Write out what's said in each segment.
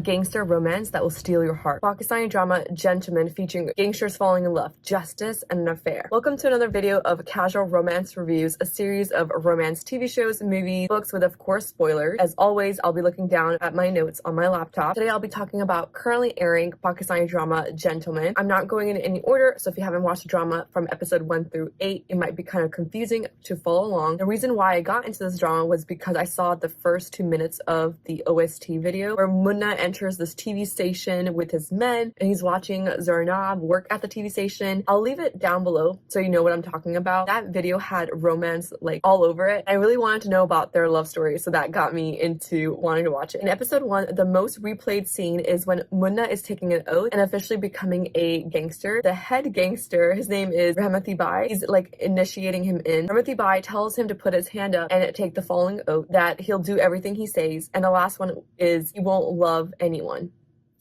gangster romance that will steal your heart. Pakistani drama Gentleman featuring gangsters falling in love, justice, and an affair. Welcome to another video of Casual Romance Reviews, a series of romance TV shows, movies, books with of course spoilers. As always, I'll be looking down at my notes on my laptop. Today I'll be talking about currently airing Pakistani drama Gentleman. I'm not going in any order, so if you haven't watched the drama from episode 1 through 8, it might be kind of confusing to follow along. The reason why I got into this drama was because I saw the first 2 minutes of the OST video where Munna enters this TV station with his men and he's watching Zarnab work at the TV station. I'll leave it down below so you know what I'm talking about. That video had romance like all over it. I really wanted to know about their love story, so that got me into wanting to watch it. In episode 1, the most replayed scene is when Munna is taking an oath and officially becoming a gangster. The head gangster, his name is Rahmati Bai, he's like initiating him in. Rahmati Bai tells him to put his hand up and take the following oath that he'll do everything he says, and the last one is he won't love anyone.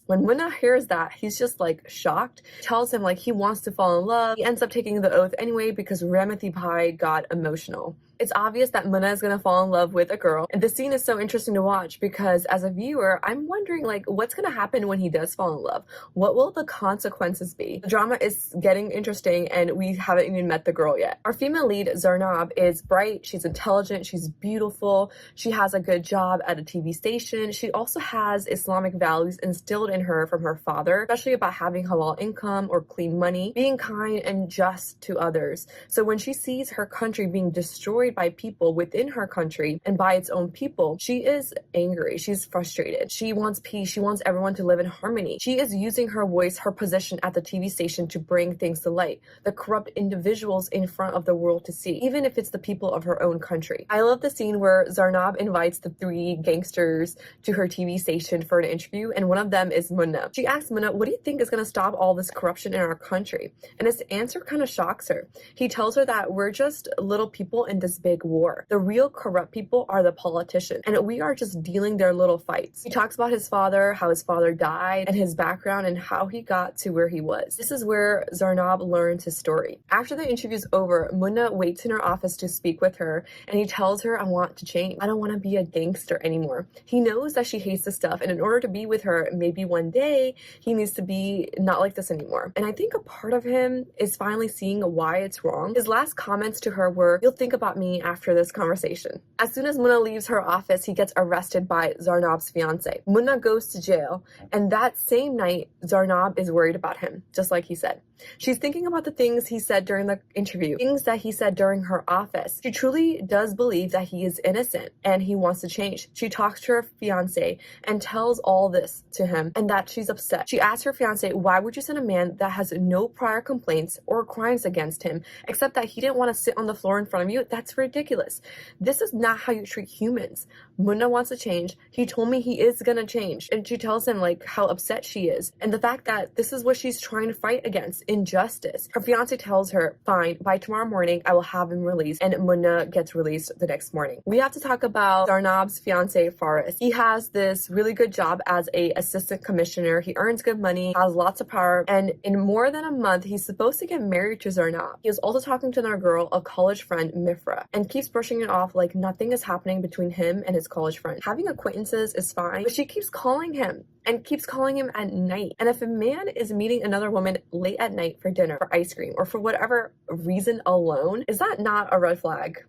When Munna hears that, he's just like shocked, tells him like he wants to fall in love. He ends up taking the oath anyway because Rahmati Bai got emotional. It's obvious that Munna is gonna fall in love with a girl, and this scene is so interesting to watch because as a viewer, I'm wondering like what's gonna happen when he does fall in love? What will the consequences be? The drama is getting interesting and we haven't even met the girl yet. Our female lead, Zarnab, is bright, she's intelligent, she's beautiful, she has a good job at a TV station. She also has Islamic values instilled in her from her father, especially about having halal income or clean money, being kind and just to others. So when she sees her country being destroyed by people within her country and by its own people, she is angry, she's frustrated, she wants peace, she wants everyone to live in harmony. She is using her voice, her position at the TV station to bring things to light, the corrupt individuals in front of the world to see, even if it's the people of her own country. I love the scene where Zarnab invites the 3 gangsters to her TV station for an interview, and one of them is Munna. She asks Munna, what do you think is going to stop all this corruption in our country? And his answer kind of shocks her. He tells her that we're just little people in this big war. The real corrupt people are the politicians, and we are just dealing their little fights. He talks about his father, how his father died, and his background and how he got to where he was. This is where Zarnab learns his story. After the interview's over, Munna waits in her office to speak with her, and he tells her, I want to change. I don't want to be a gangster anymore. He knows that she hates this stuff, and in order to be with her, maybe one day, he needs to be not like this anymore. And I think a part of him is finally seeing why it's wrong. His last comments to her were, you'll think about me after this conversation. As soon as Munna leaves her office, he gets arrested by Zarnab's fiance. Munna goes to jail, and that same night, Zarnab is worried about him, just like he said. She's thinking about the things he said during the interview, things that he said during her office. She truly does believe that he is innocent and he wants to change. She talks to her fiance and tells all this to him and that she's upset. She asks her fiance, why would you send a man that has no prior complaints or crimes against him, except that he didn't want to sit on the floor in front of you? That's ridiculous. This is not how you treat humans. Munna wants to change. He told me he is gonna change. And she tells him like how upset she is and the fact that this is what she's trying to fight against, injustice. Her fiance tells her, fine, by tomorrow morning I will have him released, and Munna gets released the next morning. We have to talk about Zarnab's fiance Faris. He has this really good job as a assistant commissioner. He earns good money, has lots of power, and in more than a month he's supposed to get married to Zarnab. He is also talking to another girl, a college friend, Mifra, and keeps brushing it off like nothing is happening between him and his college friend. Having acquaintances is fine, but she keeps calling him and keeps calling him at night. And if a man is meeting another woman late at night for dinner, for ice cream, or for whatever reason alone, is that not a red flag?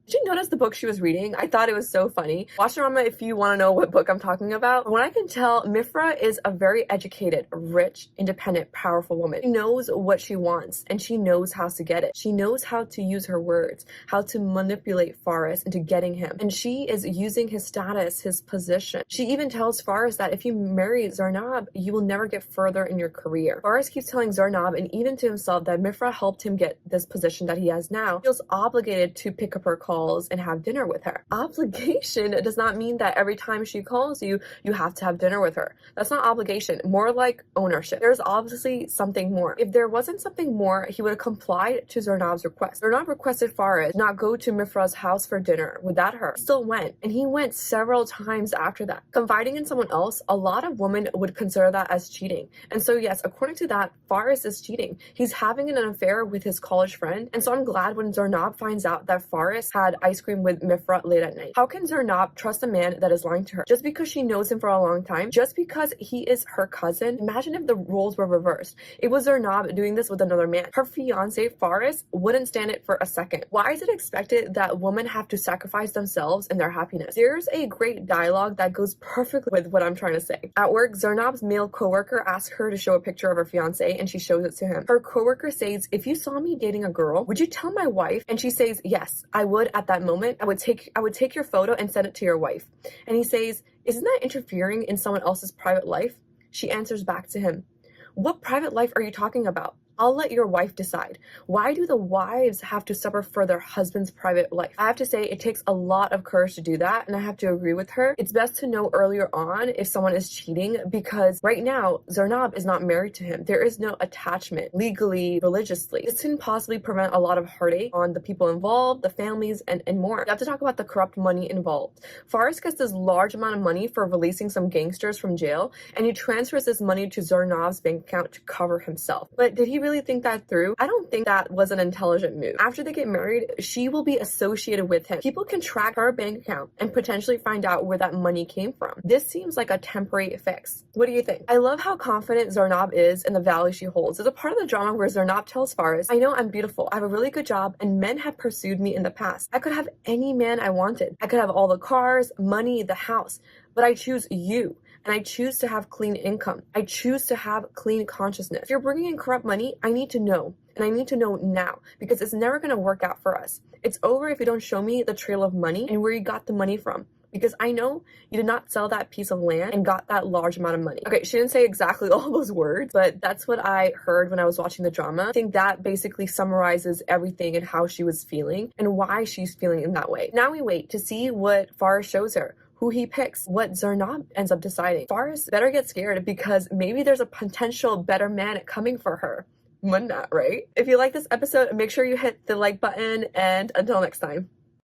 Did you notice the book she was reading? I thought it was so funny. Watch the drama if you want to know what book I'm talking about. From what I can tell, Mifra is a very educated, rich, independent, powerful woman. She knows what she wants and she knows how to get it. She knows how to use her words, how to manipulate Faris into getting him. And she is using his status, his position. She even tells Faris that if you marry Zarnab, you will never get further in your career. Faris keeps telling Zarnab and even to himself that Mifra helped him get this position that he has now. He feels obligated to pick up her call and have dinner with her. Obligation does not mean that every time she calls you, you have to have dinner with her. That's not obligation, more like ownership. There's obviously something more. If there wasn't something more, he would have complied to Zarnab's request. Zarnab requested Faris not go to Mifra's house for dinner without her. He still went, and he went several times after that. Confiding in someone else, a lot of women would consider that as cheating. And so yes, according to that, Faris is cheating. He's having an affair with his college friend, and so I'm glad when Zarnab finds out that Faris had had ice cream with Mifra late at night. How can Zarnab trust a man that is lying to her just because she knows him for a long time, just because he is her cousin? Imagine if the roles were reversed. It was Zarnab doing this with another man. Her fiance Faris wouldn't stand it for a second. Why is it expected that women have to sacrifice themselves and their happiness? There's a great dialogue that goes perfectly with what I'm trying to say. At work, Zarnab's male coworker asks her to show a picture of her fiance, and she shows it to him. Her coworker says, "If you saw me dating a girl, would you tell my wife?" And she says, "Yes, I would at that moment. I would take your photo and send it to your wife." And he says, "Isn't that interfering in someone else's private life?" She answers back to him, "What private life are you talking about? I'll let your wife decide." Why do the wives have to suffer for their husband's private life? I have to say, it takes a lot of courage to do that, and I have to agree with her. It's best to know earlier on if someone is cheating, because right now, Zarnab is not married to him. There is no attachment, legally, religiously. This can possibly prevent a lot of heartache on the people involved, the families, and more. You have to talk about the corrupt money involved. Faris gets this large amount of money for releasing some gangsters from jail, and he transfers this money to Zarnab's bank account to cover himself. But did he really think that through? I don't think that was an intelligent move. After they get married, she will be associated with him. People can track her bank account and potentially find out where that money came from. This seems like a temporary fix. What do you think? I love how confident Zarnab is in the value she holds. There's a part of the drama where Zarnab tells Faris, "I know I'm beautiful. I have a really good job, and men have pursued me in the past. I could have any man I wanted. I could have all the cars, money, the house, but I choose you. And I choose to have clean income. I choose to have clean consciousness. If you're bringing in corrupt money, I need to know. And I need to know now, because it's never going to work out for us. It's over if you don't show me the trail of money and where you got the money from. Because I know you did not sell that piece of land and got that large amount of money." Okay, she didn't say exactly all those words, but that's what I heard when I was watching the drama. I think that basically summarizes everything and how she was feeling and why she's feeling in that way. Now we wait to see what Faris shows her, who he picks, what Zarnab ends up deciding. Faris better get scared, because maybe there's a potential better man coming for her. Wouldn't that, right? If you like this episode, make sure you hit the like button, and until next time.